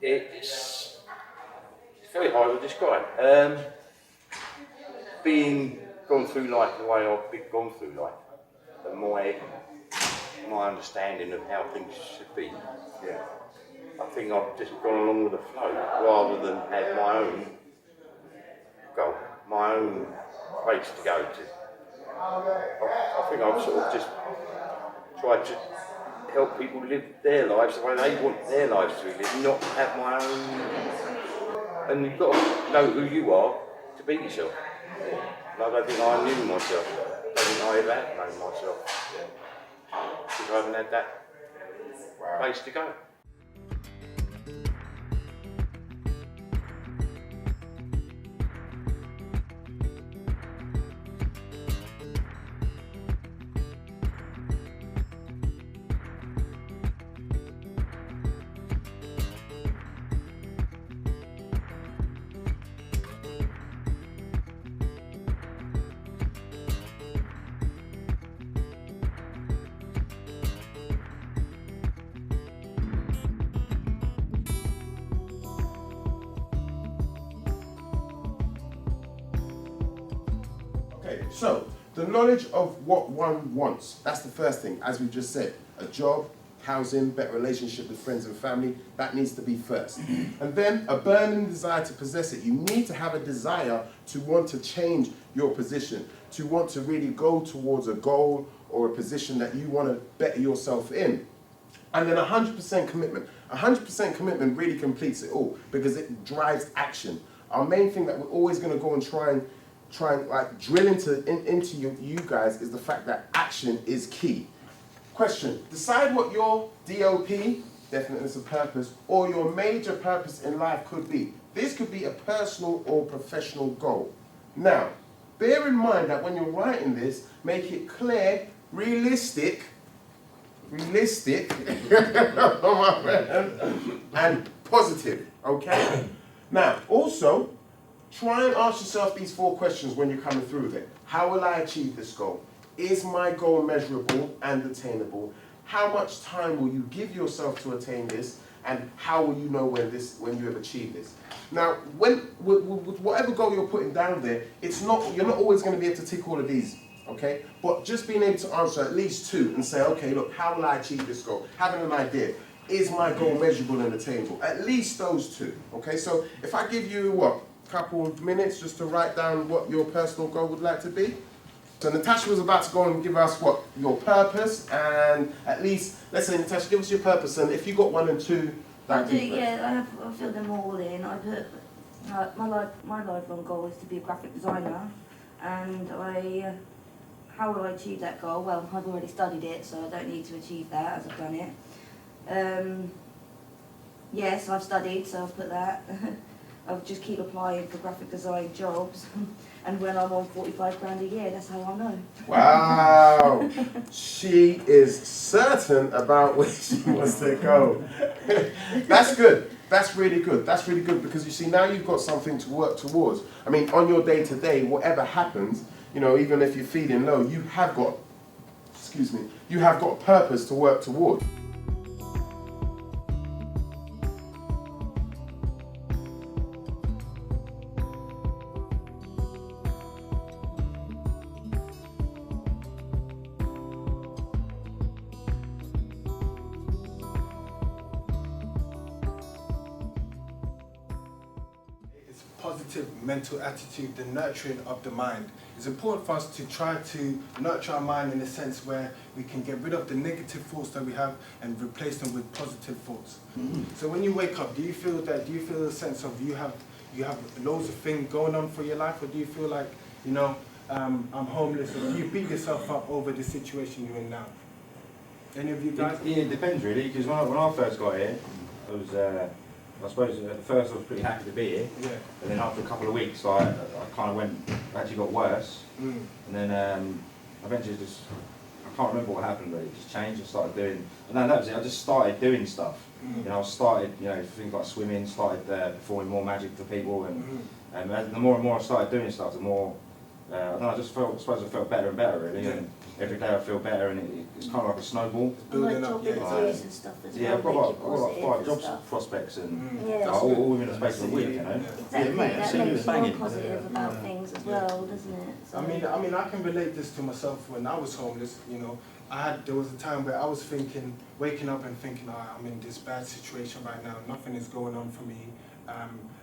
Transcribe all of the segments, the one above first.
It's very hard to describe. Being gone through life the way I've been gone through life, and my understanding of how things should be. Yeah. I think I've just gone along with the flow rather than had my own goal, my own place to go to. I think I've sort of just tried to help people live their lives the way they want their lives to be lived, not have my own. And you've got to know who you are to be yourself. And I don't think I knew myself. I don't think I ever had known myself. Because I haven't had that place to go. So, the knowledge of what one wants, that's the first thing, as we just said. A job, housing, better relationship with friends and family, that needs to be first. And then a burning desire to possess it. You need to have a desire to want to change your position, to want to really go towards a goal or a position that you want to better yourself in. And then 100% commitment. 100% commitment really completes it all because it drives action. Our main thing that we're always going to go and try and like drill into you guys is the fact that action is key. Question, decide what your DOP, definiteness of purpose, or your major purpose in life could be. This could be a personal or professional goal. Now, bear in mind that when you're writing this, make it clear, realistic, and positive, okay? Now, also, try and ask yourself these 4 questions when you're coming through with it. How will I achieve this goal? Is my goal measurable and attainable? How much time will you give yourself to attain this? And how will you know when you have achieved this? Now, with whatever goal you're putting down there, you're not always going to be able to tick all of these, okay? But just being able to answer at least 2 and say, okay, look, how will I achieve this goal? Having an idea. Is my goal measurable and attainable? At least those 2, okay? So if I give you, couple of minutes just to write down what your personal goal would like to be. So Natasha was about to go and give us your purpose, and at least, let's say Natasha, give us your purpose, and if you got 1 and 2, I fill them all in. I put my lifelong goal is to be a graphic designer, and how will I achieve that goal? Well, I've already studied it, so I don't need to achieve that as I've done it. Yes, I've studied, so I've put that. I'll just keep applying for graphic design jobs, and when I'm on 45 grand a year, that's how I'll know. Wow, she is certain about where she wants to go. That's good. That's really good. That's really good because you see now you've got something to work towards. I mean, on your day to day, whatever happens, even if you're feeling low, you have got a purpose to work towards. Positive mental attitude, the nurturing of the mind. It's important for us to try to nurture our mind in a sense where we can get rid of the negative thoughts that we have and replace them with positive thoughts. So when you wake up, do you feel a sense of you have loads of things going on for your life, or do you feel like, I'm homeless, or do you beat yourself up over the situation you're in now? Any of you guys? It depends really, because when I first got here, I suppose at first I was pretty happy to be here, and then after a couple of weeks I kind of actually got worse, and then eventually I can't remember what happened, but it just changed. I started doing, and then that was it, I just started doing stuff. I started, things like swimming, started performing more magic for people, and the more I started doing stuff, the more I don't know, I suppose I felt better and better really, and every day I feel better, and it's kind of like a snowball. And like Building up, job yeah, interviews and stuff as Yeah, well. I've got make like, you I've got like positive 5 and job stuff. prospects, and Yeah, all within the space of a week, you know. exactly. mate, That same makes as you more banging. positive about things as well, doesn't it? So, I mean, I can relate this to myself when I was homeless. You know, there was a time where I was thinking, waking up and thinking, oh, I'm in this bad situation right now. Nothing is going on for me.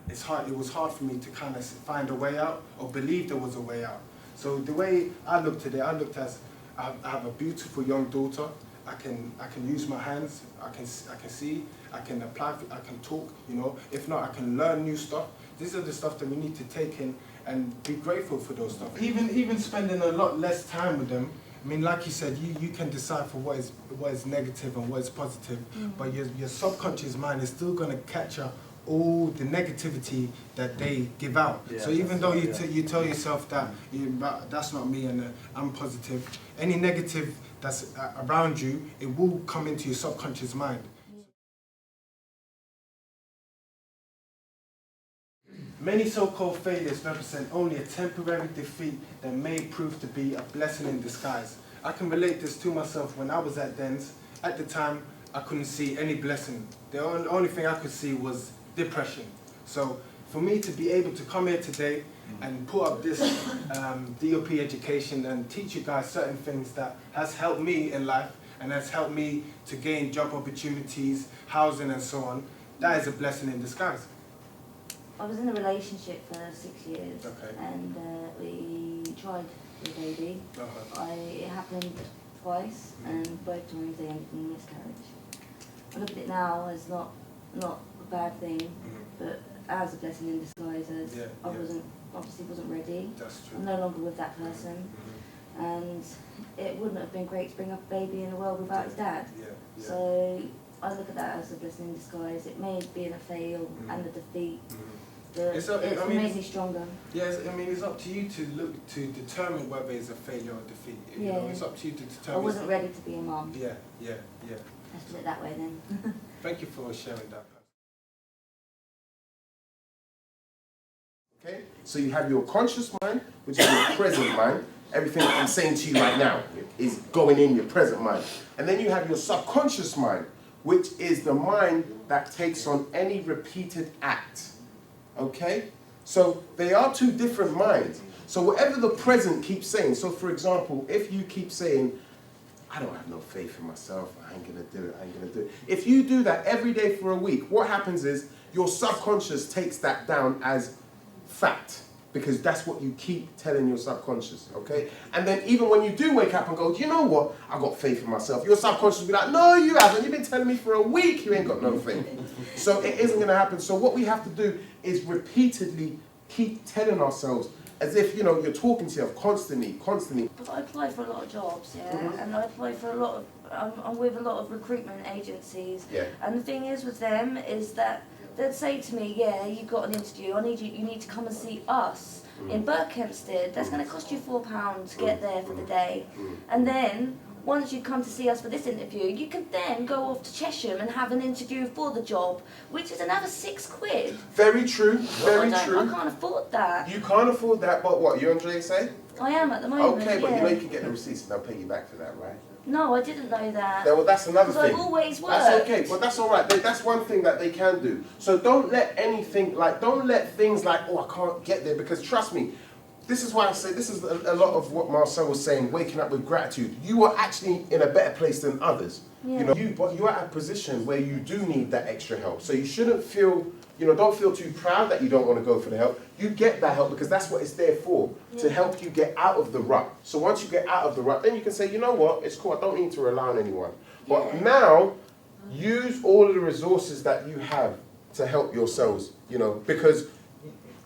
It was hard for me to kind of find a way out or believe there was a way out. So the way I looked at it, I looked as I have a beautiful young daughter. I can use my hands. I can see. I can apply. I can talk. You know, if not, I can learn new stuff. These are the stuff that we need to take in and be grateful for those stuff. Even spending a lot less time with them. I mean, like you said, you can decipher what is negative and what is positive, but your subconscious mind is still going to capture all the negativity that they give out. Yeah, so even though you tell yourself that that's not me and I'm positive, any negative that's around you, it will come into your subconscious mind. Many so-called failures represent only a temporary defeat that may prove to be a blessing in disguise. I can relate this to myself when I was at DENS. At the time, I couldn't see any blessing. The only thing I could see was depression. So for me to be able to come here today and put up this D.O.P Education and teach you guys certain things that has helped me in life and has helped me to gain job opportunities, housing and so on, that is a blessing in disguise. I was in a relationship for 6 years, Okay. and we tried the baby. It happened twice, and both times they ended in miscarriage. I look at it now as not a bad thing, but as a blessing in disguise, as I wasn't ready. That's true. I'm no longer with that person, and it wouldn't have been great to bring up a baby in the world without his dad. So I look at that as a blessing in disguise. It may have been a fail and a defeat, but it's made me stronger. Yes, I mean, it's up to you to determine whether it's a failure or defeat. You know, it's up to you to determine. I wasn't ready to be a mum. Yeah. Let's put it that way then. Thank you for sharing that. Okay? So you have your conscious mind, which is your present mind. Everything that I'm saying to you right now is going in your present mind. And then you have your subconscious mind, which is the mind that takes on any repeated act. Okay? So they are two different minds. So whatever the present keeps saying, so for example, if you keep saying, I don't have no faith in myself, I ain't gonna do it, I ain't gonna do it. If you do that every day for a week, what happens is your subconscious takes that down as fact, because that's what you keep telling your subconscious, okay? And then even when you do wake up and go, you know what, I got faith in myself, your subconscious will be like, no, you haven't, you've been telling me for a week you ain't got no faith. So it isn't gonna happen. So what we have to do is repeatedly keep telling ourselves, as if, you know, you're talking to yourself constantly. But I apply for a lot of jobs, and I apply for a lot of, I'm with a lot of recruitment agencies, and the thing is with them is that they'd say to me, yeah, you've got an interview, you need to come and see us in Berkhamsted. That's going to cost you £4 to get there for the day. And then, once you come to see us for this interview, you can then go off to Chesham and have an interview for the job, which is another £6. Very true, very true. I can't afford that. You can't afford that, but what, you Andre say? I am at the moment, okay, but you know you can get the receipts and they'll pay you back for that, right? No, I didn't know that. Yeah, well, that's another thing. I've always worked. That's okay, but that's all right. That's one thing that they can do. So don't let don't let things like, oh, I can't get there, because trust me, this is why I say, this is a lot of what Marcel was saying, waking up with gratitude. You are actually in a better place than others. Yeah. You know, but you're at a position where you do need that extra help. So you shouldn't feel, you know, don't feel too proud that you don't want to go for the help. You get that help because that's what it's there for, to help you get out of the rut. So once you get out of the rut, then you can say, you know what, it's cool, I don't need to rely on anyone. But now, use all of the resources that you have to help yourselves, you know, because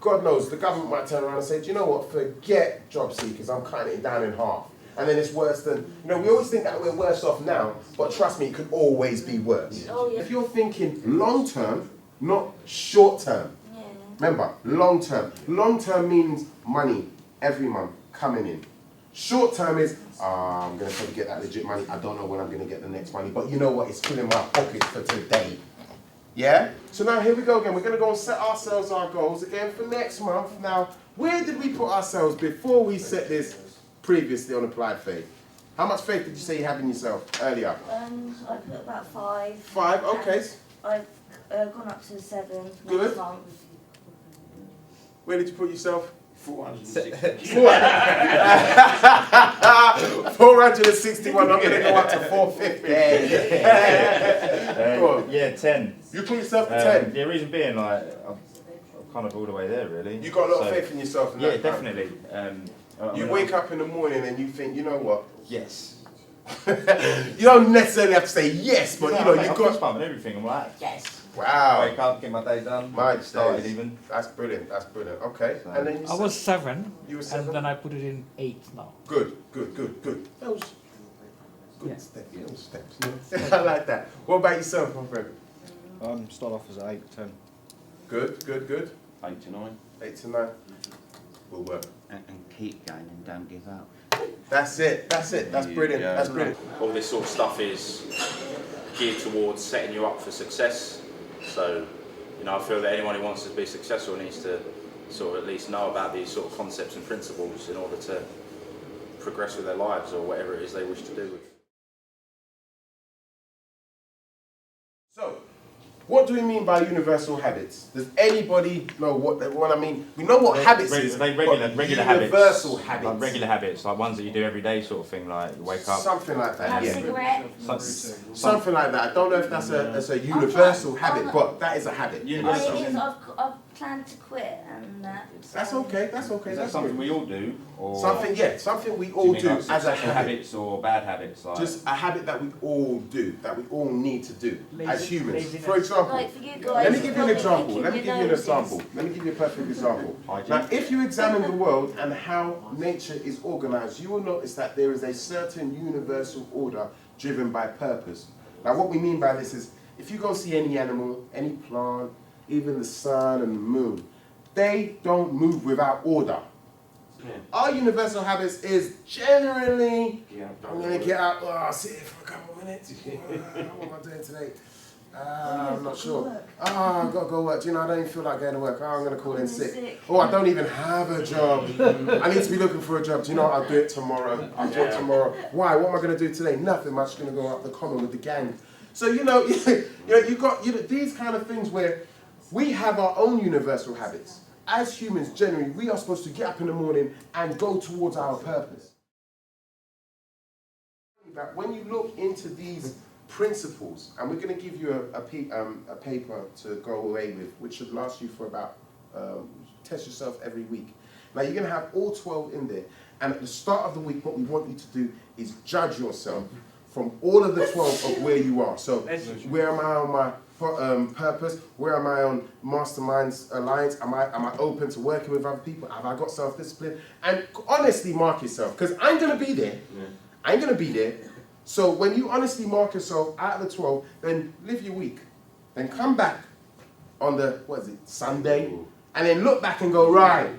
God knows, the government might turn around and say, do you know what, forget job seekers, I'm cutting it down in half. And then it's worse than, you know, we always think that we're worse off now, but trust me, it could always be worse. Oh, yeah. If you're thinking long term, not short term. Yeah. Remember, long term. Long term means money every month coming in. Short term is, I'm going to probably get that legit money, I don't know when I'm going to get the next money, but you know what, it's filling my pocket for today. Yeah? So now here we go again. We're going to go and set ourselves our goals again for next month. Now, Where did we put ourselves before we set this previously on applied faith? How much faith did you say you have in yourself earlier? I put about 5. 5, okay. I've gone up to 7 Good. next month. Where did you put yourself? 460. 461, I'm going to go up to 450. Go on. Yeah, 10. You put yourself to 10? The reason being, like, I'm kind of all the way there, really. You got a lot of faith in yourself? In Yeah, that time? definitely. You wake up in the morning and you think, you know what? Yes. You don't necessarily have to say yes, but you know, you've got... pumping everything, I'm like, yes. Wow. Wake up, get my day done. My started days. even. That's brilliant, that's brilliant. Okay, and then you I was 7, You were 7? and then I put it in 8 now. Good. Those good Yeah. steps, little steps. I like that. What about yourself, my friend? Start off as an 8, 10. Good. 8 to 9. 8 to 9. Will work. And keep going and don't give up. That's it. That's brilliant. Yeah. That's brilliant. All this sort of stuff is geared towards setting you up for success. So, you know, I feel that anyone who wants to be successful needs to sort of at least know about these sort of concepts and principles in order to progress with their lives or whatever it is they wish to do. So, what do we mean by universal habits? Does anybody know what I mean? We know what habits is. Regular but habits. Universal habits. Like regular habits, like ones that you do every day, sort of thing. Like you wake up. Something like that. Have a Yeah. cigarette. Something like that. I don't know if that's a universal habit, but that is a habit. Universal. I've planned to quit and that. That's okay. Is that That's something good. we all do? Or Something we do all you mean do like as a successful habit. habits or bad habits? Like, Just a habit that we all do, that we all need to do as humans. Laziness. For example, Like for you guys. let me give you an probably example. picking Let me your give you an noses. example. Let me give you a perfect example. Hygiene. Now, if you examine the world and how nature is organized, you will notice that there is a certain universal order driven by purpose. Now, what we mean by this is, if you go see any animal, any plant, even the sun and the moon, they don't move without order. Our universal habits is generally, I'm going to get up, sit here for a couple of minutes. What am I doing today? I'm not sure. I've got to go work. Do you know, I don't even feel like going to work. I'm going to call in sick. Oh, I don't even have a job. I need to be looking for a job. Do you know what? I'll do it tomorrow. I'll do it tomorrow. Why? What am I going to do today? Nothing. I'm just going to go up the common with the gang. So, you know, you've got these kind of things where we have our own universal habits. As humans, generally, we are supposed to get up in the morning and go towards our purpose. That when you look into these principles, and we're going to give you a paper to go away with, which should last you for about, test yourself every week. Now you're going to have all 12 in there, and at the start of the week, what we want you to do is judge yourself from all of the 12 of where you are. So, where am I on my purpose? Where am I on Masterminds Alliance? Am I open to working with other people? Have I got self-discipline? And honestly mark yourself, because I'm going to be there. I'm going to be there. So when you honestly mark yourself out of the 12, then live your week. Then come back on the, Sunday? And then look back and go, right,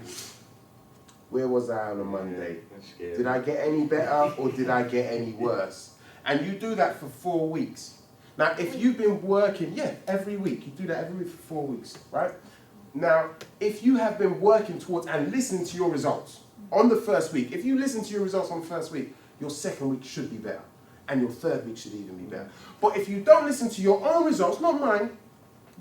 where was I on a Monday? Did I get any better or did I get any worse? And you do that for 4 weeks. Now, if you've been working, every week, you do that every week for 4 weeks, right? Now, if you have been working towards and listening to your results on the first week, if you listen to your results on the first week, your second week should be better. And your third week should even be better. But if you don't listen to your own results, not mine,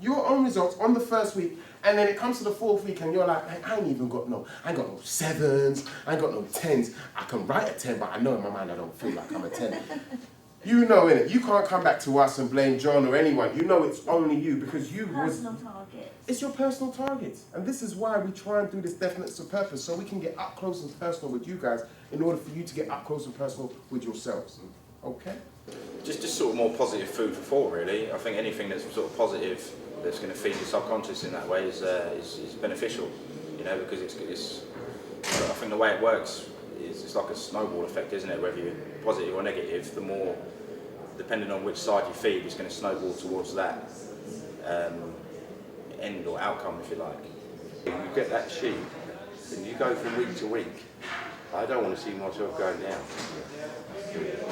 your own results on the first week, and then it comes to the 4th week and you're like, I ain't got no 7s, I ain't got no 10s. I can write a 10, but I know in my mind I don't feel like I'm a 10. You know, innit? You can't come back to us and blame John or anyone. You know it's only you because you Personal target. It's your personal target. And this is why we try and do this definition of purpose, so we can get up close and personal with you guys in order for you to get up close and personal with yourselves. Okay? Just sort of more positive food for thought, really. I think anything that's sort of positive that's going to feed your subconscious in that way is beneficial, you know, because it's I think the way it works is it's like a snowball effect, isn't it? Whether you're positive or negative, the more, depending on which side you feed, it's going to snowball towards that end or outcome, if you like. You get that sheet, and you go from week to week. I don't want to see myself going down.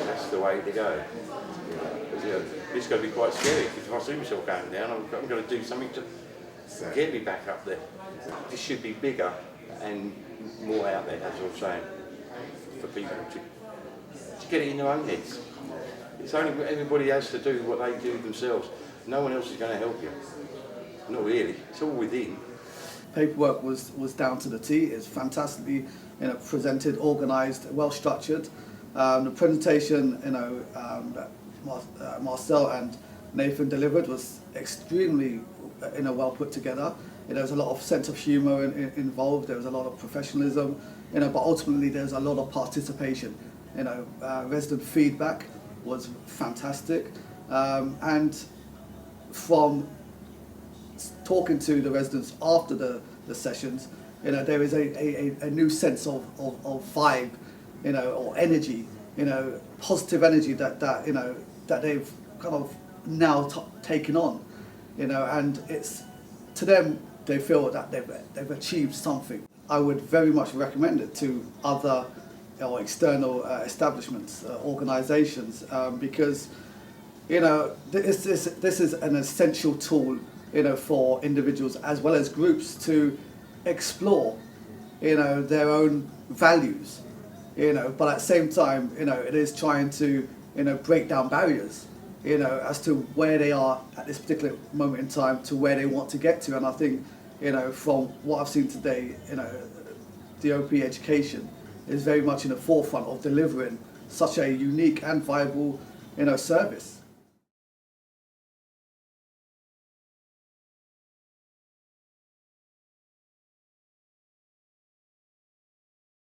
That's the way to go. It's going to be quite scary, because if I see myself going down, I'm going to do something to get me back up there. This should be bigger and more out there, as I was saying, for people to get it in their own heads. It's only everybody has to do what they do themselves. No one else is going to help you. Not really. It's all within. Paperwork was down to the T. It's fantastically, presented, organised, well structured. The presentation, that Marcel and Nathan delivered was extremely, well put together. There was a lot of sense of humour involved. There was a lot of professionalism, but ultimately there was a lot of participation. Resident feedback was fantastic, and from talking to the residents after the sessions, there is a new sense of vibe, or energy, positive energy that they've kind of now taken on, and it's, to them, they feel that they've achieved something. I would very much recommend it to other or external establishments, organisations, because this is an essential tool, for individuals as well as groups to explore, their own values, but at the same time, it is trying to, break down barriers, as to where they are at this particular moment in time to where they want to get to. And I think, from what I've seen today, D.O.P Education is very much in the forefront of delivering such a unique and viable, service.